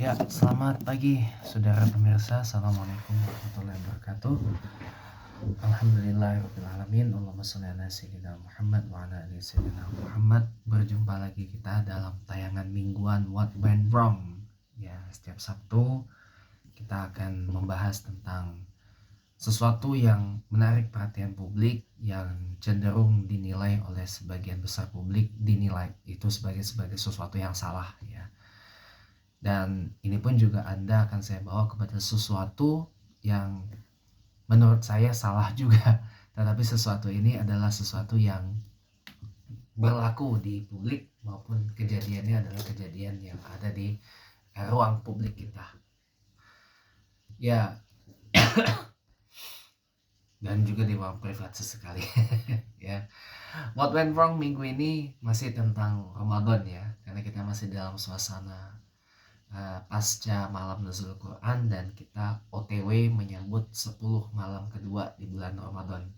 Ya, selamat pagi saudara pemirsa. Assalamualaikum warahmatullahi wabarakatuh. Alhamdulillahirrahmanirrahim. Allahumma sholli ala sayyidina Muhammad wa ala ali sayyidina Muhammad. Berjumpa lagi kita dalam tayangan mingguan What Went Wrong. Ya, setiap Sabtu kita akan membahas tentang sesuatu yang menarik perhatian publik, yang cenderung dinilai oleh sebagian besar publik dinilai itu sebagai sesuatu yang salah, ya. Dan ini pun juga Anda akan saya bawa kepada sesuatu yang menurut saya salah juga. Tetapi sesuatu ini adalah sesuatu yang berlaku di publik, maupun kejadiannya adalah kejadian yang ada di ruang publik kita. Ya, dan juga di ruang privat sesekali. Ya. What went wrong minggu ini masih tentang Ramadan, ya. Karena kita masih dalam suasana pasca malam Nuzul Quran, dan kita OTW menyambut 10 malam kedua di bulan Ramadan.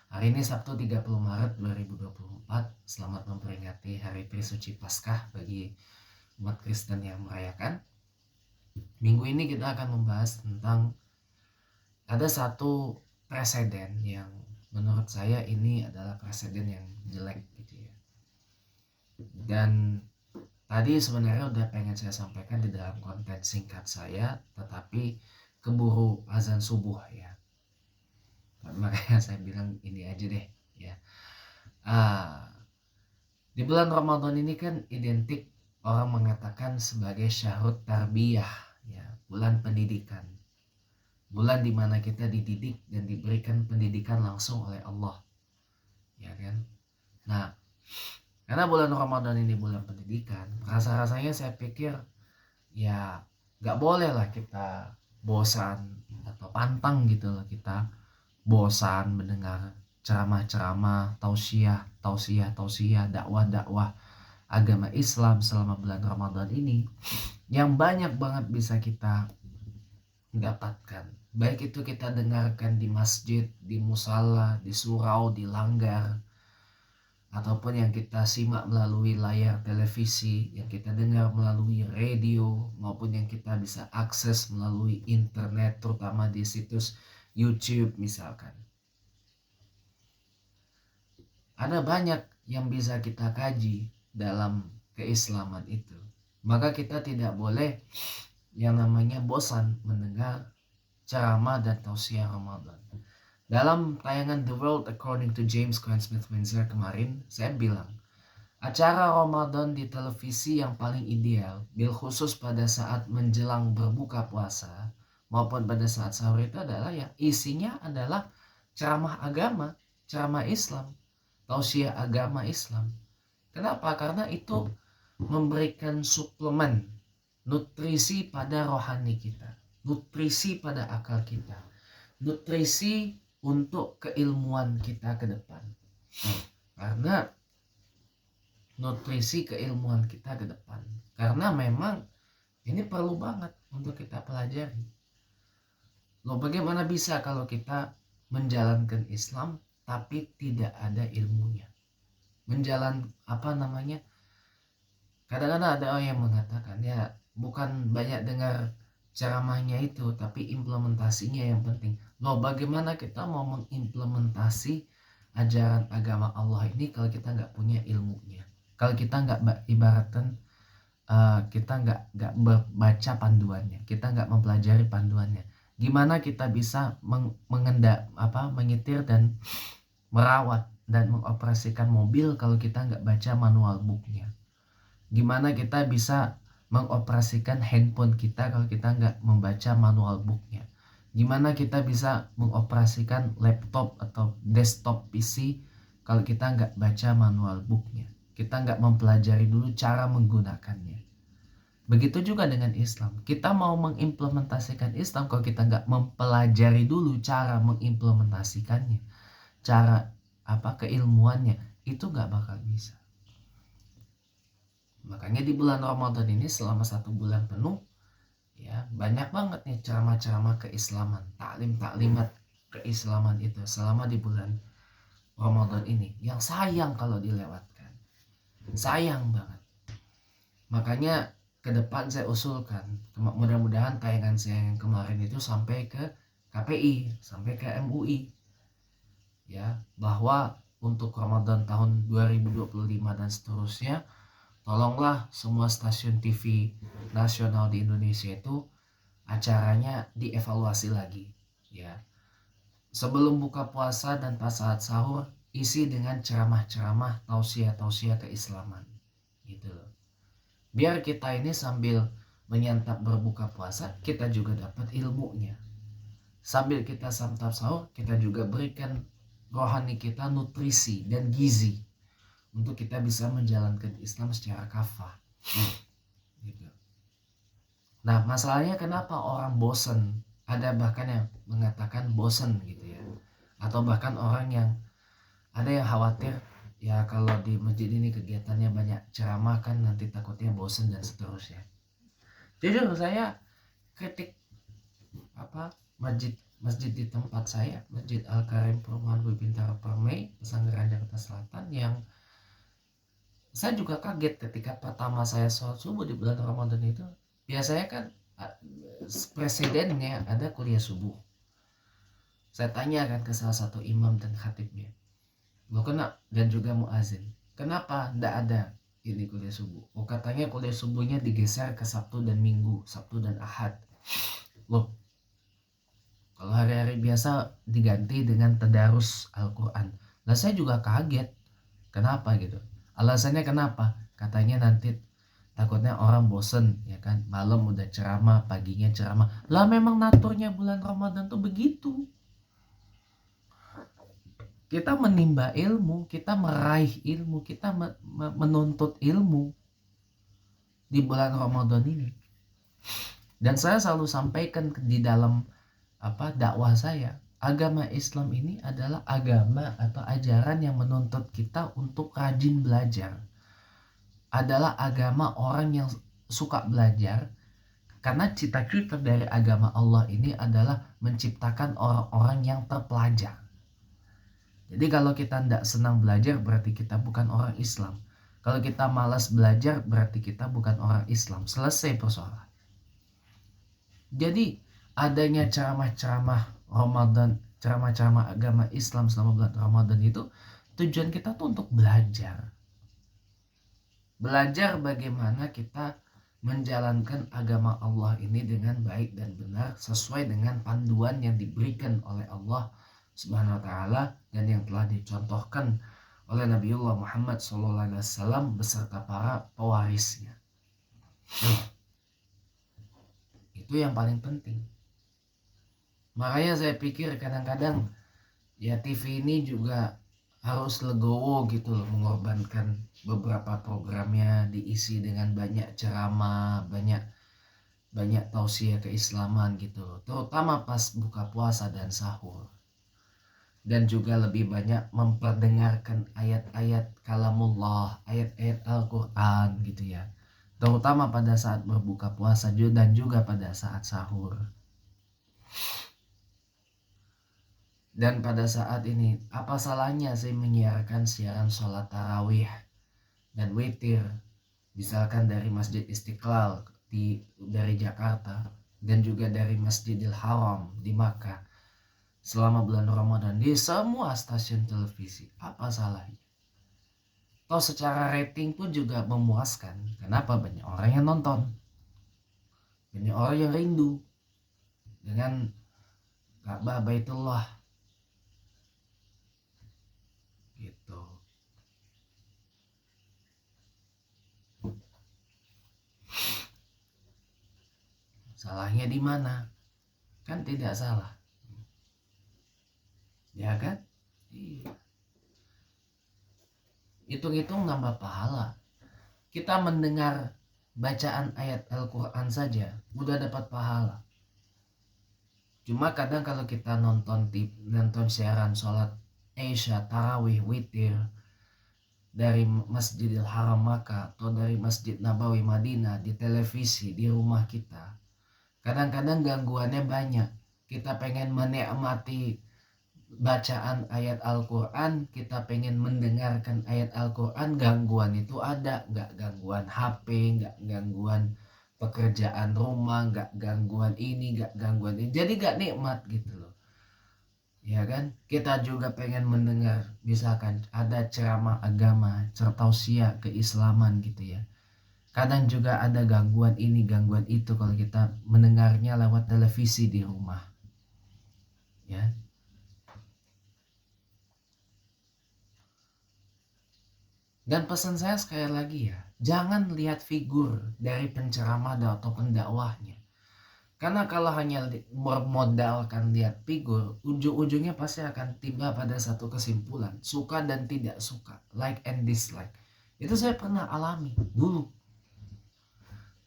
Hari ini Sabtu 30 Maret 2024. Selamat memperingati Hari Trisuci Paskah bagi umat Kristen yang merayakan. Minggu ini kita akan membahas tentang ada satu presiden yang menurut saya ini adalah presiden yang jelek gitu ya. Dan tadi sebenarnya udah pengen saya sampaikan di dalam konten singkat saya, tetapi keburu azan subuh, ya. Makanya saya bilang ini aja deh, ya. Di bulan Ramadan ini kan identik orang mengatakan sebagai syahrut tarbiyah, ya, bulan pendidikan. Bulan dimana kita dididik dan diberikan pendidikan langsung oleh Allah, ya kan. Nah, karena bulan Ramadan ini bulan pendidikan, rasa-rasanya saya pikir ya gak boleh lah kita bosan atau pantang gitu loh, kita bosan mendengar ceramah-ceramah, tausiah, dakwah-dakwah agama Islam selama bulan Ramadan ini, yang banyak banget bisa kita dapatkan. Baik itu kita dengarkan di masjid, di musala, di surau, di langgar, ataupun yang kita simak melalui layar televisi, yang kita dengar melalui radio, maupun yang kita bisa akses melalui internet, terutama di situs YouTube misalkan. Ada banyak yang bisa kita kaji dalam keislaman itu. Maka kita tidak boleh yang namanya bosan mendengar ceramah dan tausiah Ramadan. Dalam tayangan The World According to James Cline Smith Windsor kemarin, saya bilang acara Ramadan di televisi yang paling ideal, bil khusus pada saat menjelang berbuka puasa maupun pada saat sahur, itu adalah yang isinya adalah ceramah agama, ceramah Islam, tausiah agama Islam. Kenapa? Karena itu memberikan suplemen, nutrisi pada rohani kita, nutrisi pada akal kita, nutrisi untuk keilmuan kita ke depan. Karena nutrisi keilmuan kita ke depan, karena memang ini perlu banget untuk kita pelajari. Loh, bagaimana bisa kalau kita menjalankan Islam tapi tidak ada ilmunya? Kadang-kadang ada orang yang mengatakan, ya bukan banyak dengar ceramahnya itu, tapi implementasinya yang penting. Loh, bagaimana kita mau mengimplementasi ajaran agama Allah ini kalau kita nggak punya ilmunya? Kalau kita nggak ibaratkan kita nggak baca panduannya, kita nggak mempelajari panduannya. Gimana kita bisa menyetir dan merawat dan mengoperasikan mobil kalau kita nggak baca manual booknya? Gimana kita bisa mengoperasikan handphone kita kalau kita nggak membaca manual booknya? Gimana kita bisa mengoperasikan laptop atau desktop PC kalau kita nggak baca manual booknya? Kita nggak mempelajari dulu cara menggunakannya. Begitu juga dengan Islam. Kita mau mengimplementasikan Islam kalau kita nggak mempelajari dulu cara mengimplementasikannya, cara keilmuannya, itu nggak bakal bisa. Makanya di bulan Ramadan ini selama 1 bulan penuh, ya, banyak banget nih ceramah-ceramah keislaman, taklimat keislaman itu selama di bulan Ramadan ini, yang sayang kalau dilewatkan. Sayang banget. Makanya ke depan saya usulkan, mudah-mudahan tayangan saya yang kemarin itu sampai ke KPI, sampai ke MUI, ya, bahwa untuk Ramadan tahun 2025 dan seterusnya, tolonglah semua stasiun TV nasional di Indonesia itu acaranya dievaluasi lagi, ya. Sebelum buka puasa dan pas saat sahur, isi dengan ceramah-ceramah tausiah-tausiah keislaman, gitu loh. Biar kita ini sambil menyantap berbuka puasa, kita juga dapat ilmunya. Sambil kita santap sahur, kita juga berikan rohani kita nutrisi dan gizi untuk kita bisa menjalankan Islam secara kafah. Gitu. Nah, masalahnya kenapa orang bosen? Ada bahkan yang mengatakan bosen gitu ya. Atau bahkan orang yang ada yang khawatir, ya kalau di masjid ini kegiatannya banyak ceramah kan nanti takutnya bosen dan seterusnya. Jujur saya kritik masjid di tempat saya, Masjid Al-Karim Perumahan Bintara Permai, Pesanggerahan Jakarta Selatan, yang saya juga kaget ketika pertama saya sholat subuh di bulan Ramadan itu. Biasanya kan presidennya ada kuliah subuh. Saya tanya kan ke salah satu imam dan khatibnya, lo kenapa, dan juga muazin, kenapa ndak ada ini kuliah subuh? Oh, katanya kuliah subuhnya digeser ke Sabtu dan Minggu, Sabtu dan Ahad. Loh, kalau hari-hari biasa diganti dengan tadarus Al-Quran. Nah, saya juga kaget, kenapa gitu? Alasannya kenapa? Katanya nanti takutnya orang bosen, ya kan, malam udah ceramah, paginya ceramah. Lah memang naturnya bulan Ramadan tuh begitu. Kita menimba ilmu, kita meraih ilmu, kita menuntut ilmu di bulan Ramadan ini. Dan saya selalu sampaikan di dalam dakwah saya, agama Islam ini adalah agama atau ajaran yang menuntut kita untuk rajin belajar. Adalah agama orang yang suka belajar, karena cita-cita dari agama Allah ini adalah menciptakan orang-orang yang terpelajar. Jadi kalau kita tidak senang belajar berarti kita bukan orang Islam. Kalau kita malas belajar berarti kita bukan orang Islam. Selesai persoalan. Jadi adanya ceramah-ceramah Ramadan, ceramah-ceramah agama Islam selama bulan Ramadan itu tujuan kita tuh untuk belajar. Belajar bagaimana kita menjalankan agama Allah ini dengan baik dan benar sesuai dengan panduan yang diberikan oleh Allah Subhanahu wa taala dan yang telah dicontohkan oleh Nabiullah Muhammad SAW beserta para pewarisnya. Itu yang paling penting. Makanya saya pikir kadang-kadang ya TV ini juga harus legowo gitu loh, mengorbankan beberapa programnya diisi dengan banyak ceramah, banyak tausiah keislaman gitu loh, terutama pas buka puasa dan sahur. Dan juga lebih banyak memperdengarkan ayat-ayat kalamullah, ayat-ayat Al-Quran gitu ya, terutama pada saat berbuka puasa dan juga pada saat sahur. Dan pada saat ini, apa salahnya saya menyiarkan siaran sholat tarawih dan witir, misalkan dari Masjid Istiqlal dari Jakarta dan juga dari Masjidil Haram di Makkah selama bulan Ramadan di semua stasiun televisi. Apa salahnya? Toh secara rating pun juga memuaskan. Kenapa? Banyak orang yang nonton, banyak orang yang rindu dengan Ka'bah Baitullah. Gitu. Salahnya di mana? Kan tidak salah. Ya kan? Iya. Hitung-hitung nambah pahala. Kita mendengar bacaan ayat Al-Quran saja udah dapat pahala. Cuma kadang kalau kita nonton siaran sholat Isya, tarawih, witir dari Masjidil Haram Makkah atau dari Masjid Nabawi Madinah di televisi di rumah kita, kadang-kadang gangguannya banyak. Kita pengen menikmati bacaan ayat Al-Quran, kita pengen mendengarkan ayat Al-Quran, gangguan itu ada. Gak gangguan HP, gak gangguan pekerjaan rumah, nggak gangguan ini, nggak gangguan ini, jadi nggak nikmat gitu loh. Ya kan, kita juga pengen mendengar misalkan ada ceramah agama, tausiah keislaman gitu ya. Kadang juga ada gangguan ini, gangguan itu kalau kita mendengarnya lewat televisi di rumah. Ya. Dan pesan saya sekali lagi ya, jangan lihat figur dari penceramah atau pendakwahnya. Karena kalau hanya bermodalkan lihat figur, ujung-ujungnya pasti akan tiba pada satu kesimpulan, suka dan tidak suka, like and dislike. Itu saya pernah alami dulu.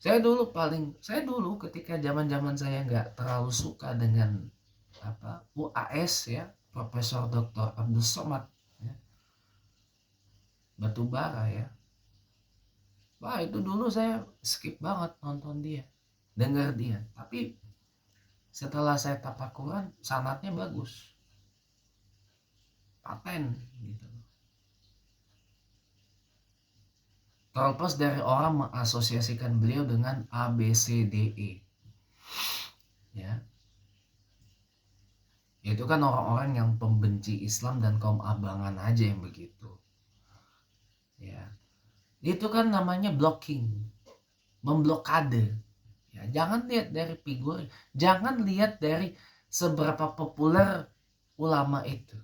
Saya dulu ketika zaman-zaman saya nggak terlalu suka dengan UAS ya, Profesor Dr. Abdul Somad ya, Batubara ya. Wah, itu dulu saya skip banget nonton dia, dengar dia. Tapi setelah saya tapakuran, sanatnya bagus, paten gitu. Terlepas dari orang mengasosiasikan beliau dengan ABCDE ya, itu kan orang-orang yang pembenci Islam dan kaum abangan aja yang begitu ya. Itu kan namanya blocking, memblokade ya. Jangan lihat dari figur, jangan lihat dari seberapa populer ulama itu.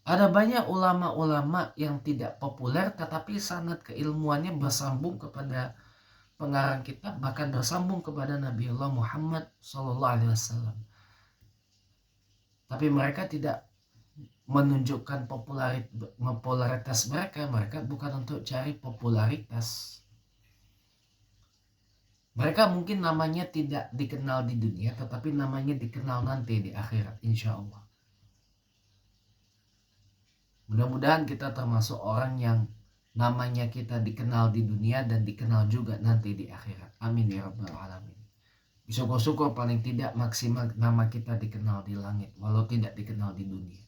Ada banyak ulama-ulama yang tidak populer tetapi sanad keilmuannya bersambung kepada pengarang kitab, bahkan bersambung kepada Nabiullah Muhammad SAW. Tapi mereka tidak menunjukkan popularitas mereka bukan untuk cari popularitas. Mereka mungkin namanya tidak dikenal di dunia, tetapi namanya dikenal nanti di akhirat, insya Allah. Mudah-mudahan kita termasuk orang yang namanya kita dikenal di dunia dan dikenal juga nanti di akhirat. Amin ya rabbal alamin. Syukur-syukur paling tidak maksimal nama kita dikenal di langit, walau tidak dikenal di dunia.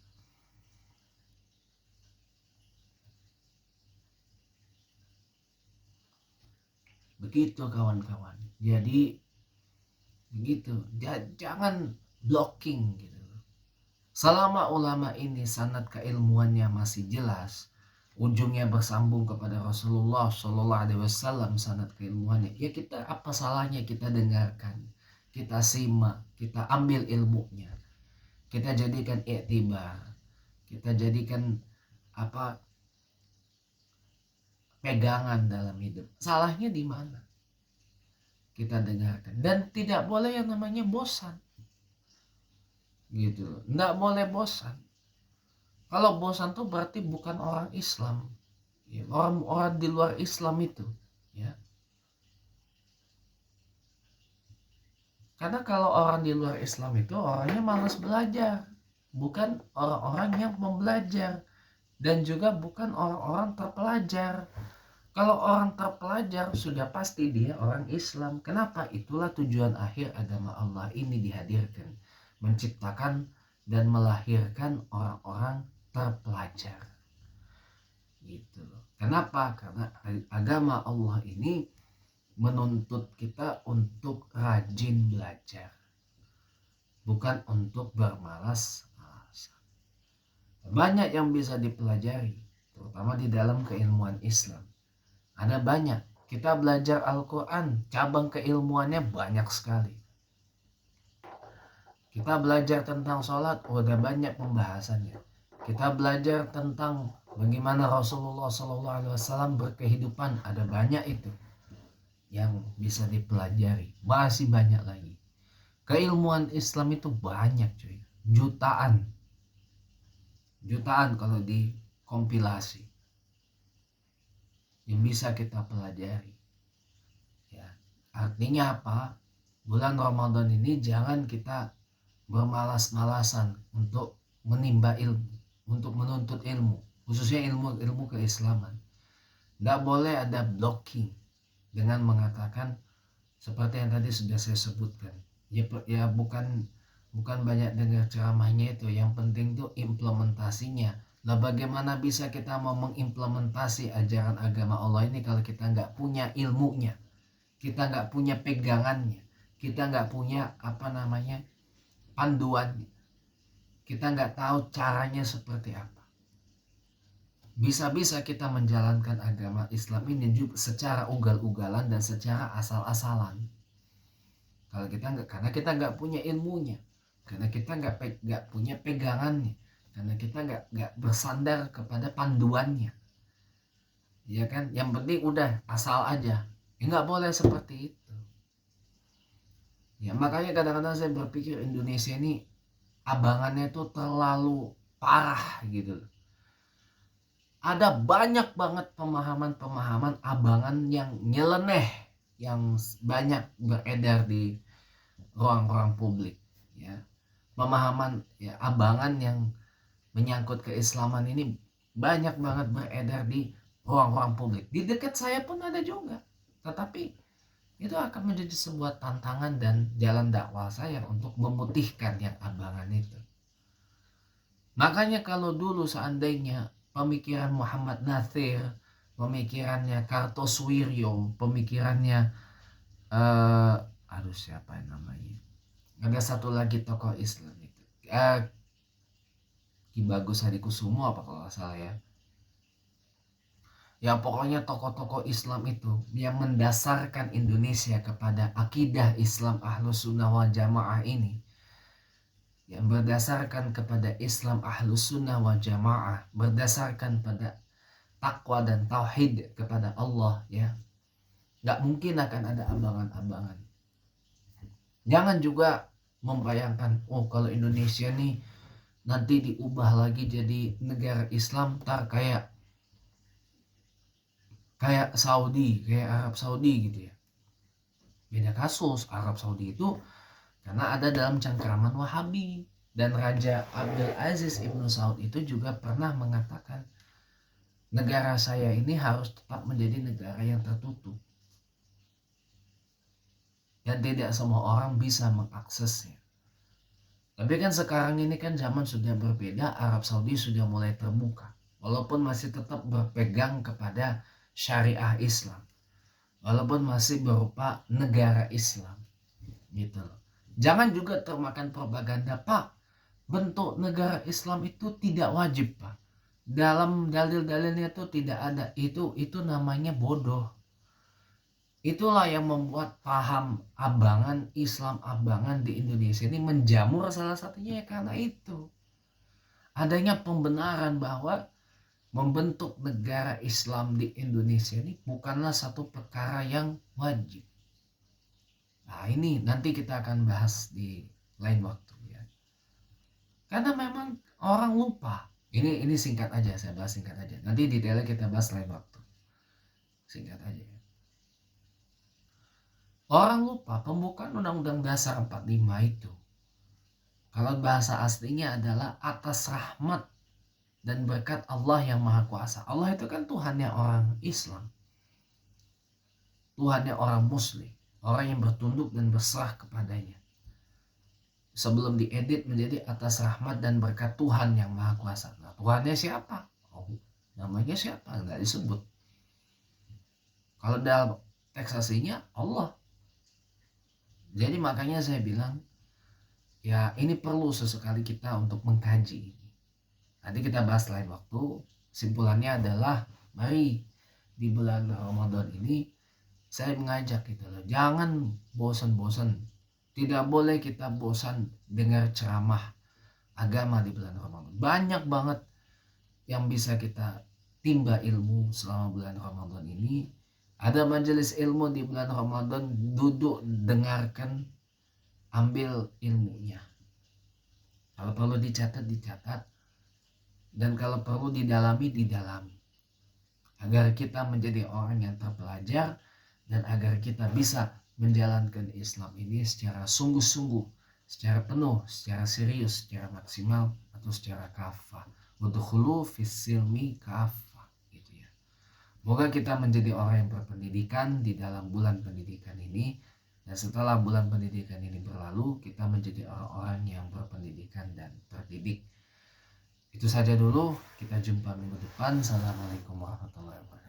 Begitu kawan-kawan. Jadi begitu, jangan blocking gitu. Selama ulama ini sanad keilmuannya masih jelas, ujungnya bersambung kepada Rasulullah SAW, sanad keilmuannya, ya kita apa salahnya kita dengarkan, kita simak, kita ambil ilmunya, kita jadikan iktibar, kita jadikan pegangan dalam hidup. Salahnya di mana? Kita dengarkan, dan tidak boleh yang namanya bosan gitu, nggak boleh bosan. Kalau bosan tuh berarti bukan orang Islam ya, orang di luar Islam itu ya. Karena kalau orang di luar Islam itu orangnya malas belajar, bukan orang-orang yang membelajar, dan juga bukan orang-orang terpelajar. Kalau orang terpelajar sudah pasti dia orang Islam. Kenapa? Itulah tujuan akhir agama Allah ini dihadirkan, menciptakan dan melahirkan orang-orang terpelajar gitu loh. Kenapa? Karena agama Allah ini menuntut kita untuk rajin belajar, bukan untuk bermalas-malasan. Banyak yang bisa dipelajari, terutama di dalam keilmuan Islam. Ada banyak. Kita belajar Al-Quran, cabang keilmuannya banyak sekali. Kita belajar tentang sholat, udah banyak pembahasannya. Kita belajar tentang bagaimana Rasulullah SAW berkehidupan, ada banyak itu yang bisa dipelajari. Masih banyak lagi. Keilmuan Islam itu banyak cuy, jutaan kalau dikompilasi yang bisa kita pelajari ya. Artinya apa? Bulan Ramadan ini jangan kita bermalas-malasan untuk menimba ilmu, untuk menuntut ilmu, khususnya ilmu keislaman. Nggak boleh ada blocking dengan mengatakan seperti yang tadi sudah saya sebutkan ya, bukan banyak dengar ceramahnya itu, yang penting tuh implementasinya. Lah bagaimana bisa kita mau mengimplementasi ajaran agama Allah ini kalau kita nggak punya ilmunya? kita nggak punya pegangannya, kita nggak punya panduannya, kita nggak tahu caranya seperti apa. Bisa-bisa kita menjalankan agama Islam ini juga secara ugal-ugalan dan secara asal-asalan. Karena kita nggak punya ilmunya, karena kita nggak punya pegangannya, karena kita nggak bersandar kepada panduannya, ya kan? Yang penting udah asal aja, nggak boleh seperti itu. Ya makanya kadang-kadang saya berpikir Indonesia ini abangannya itu terlalu parah gitu. Ada banyak banget pemahaman abangan yang nyeleneh, yang banyak beredar di ruang-ruang publik, ya. Pemahaman ya abangan yang menyangkut keislaman ini banyak banget beredar di ruang-ruang publik. Di dekat saya pun ada juga. Tetapi itu akan menjadi sebuah tantangan dan jalan dakwah saya untuk memutihkan yang abangan itu. Makanya kalau dulu seandainya pemikiran Muhammad Natsir, pemikirannya Kartosuwiryo, pemikirannya siapa yang namanya? Ada satu lagi tokoh Islam itu. Ki Bagus Hadikusumo apa kalau nggak salah ya. Ya pokoknya tokoh-tokoh Islam itu yang mendasarkan Indonesia kepada akidah Islam Ahlus Sunnah wal Jamaah ini, yang berdasarkan kepada Islam Ahlus Sunnah wal Jamaah, berdasarkan pada takwa dan tauhid kepada Allah, ya nggak mungkin akan ada abangan-abangan. Jangan juga membayangkan kalau Indonesia nih nanti diubah lagi jadi negara Islam kayak Saudi, kayak Arab Saudi gitu ya. Beda kasus. Arab Saudi itu karena ada dalam cengkeraman Wahabi, dan Raja Abdul Aziz Ibnu Saud itu juga pernah mengatakan negara saya ini harus tetap menjadi negara yang tertutup dan tidak semua orang bisa mengaksesnya. Tapi kan sekarang ini kan zaman sudah berbeda, Arab Saudi sudah mulai terbuka, walaupun masih tetap berpegang kepada syariah Islam, walaupun masih berupa negara Islam gitu loh. Jangan juga termakan propaganda, Pak, bentuk negara Islam itu tidak wajib, Pak, dalam dalil-dalilnya itu tidak ada. Itu namanya bodoh. Itulah yang membuat paham abangan, Islam abangan di Indonesia ini menjamur, salah satunya ya karena itu. Adanya pembenaran bahwa membentuk negara Islam di Indonesia ini bukanlah satu perkara yang wajib. Nah ini nanti kita akan bahas di lain waktu ya. Karena memang orang lupa. Ini singkat aja, saya bahas singkat aja. Nanti detailnya kita bahas lain waktu. Singkat aja. Orang lupa pembukaan Undang-Undang Dasar 45 itu, kalau bahasa aslinya adalah atas rahmat dan berkat Allah yang Maha Kuasa. Allah itu kan Tuhannya orang Islam, Tuhannya orang Muslim, orang yang bertunduk dan berserah kepadanya. Sebelum diedit menjadi atas rahmat dan berkat Tuhan yang Maha Kuasa. Nah, Tuhannya siapa? Namanya siapa? Nggak disebut. Kalau dalam teks aslinya Allah. Jadi makanya saya bilang, ya ini perlu sesekali kita untuk mengkaji. Nanti kita bahas lain waktu. Simpulannya adalah, mari di bulan Ramadan ini saya mengajak kita loh, jangan bosan-bosan. Tidak boleh kita bosan dengar ceramah agama di bulan Ramadan. Banyak banget yang bisa kita timba ilmu selama bulan Ramadan ini. Ada majelis ilmu di bulan Ramadan, duduk dengarkan, ambil ilmunya. Kalau perlu dicatat, dan kalau perlu didalami. Agar kita menjadi orang yang terpelajar dan agar kita bisa menjalankan Islam ini secara sungguh-sungguh, secara penuh, secara serius, secara maksimal, atau secara kafah. Udkhulu fis-silmi kafah. Semoga kita menjadi orang yang berpendidikan di dalam bulan pendidikan ini. Dan setelah bulan pendidikan ini berlalu, kita menjadi orang-orang yang berpendidikan dan terdidik. Itu saja dulu. Kita jumpa minggu depan. Assalamualaikum warahmatullahi wabarakatuh.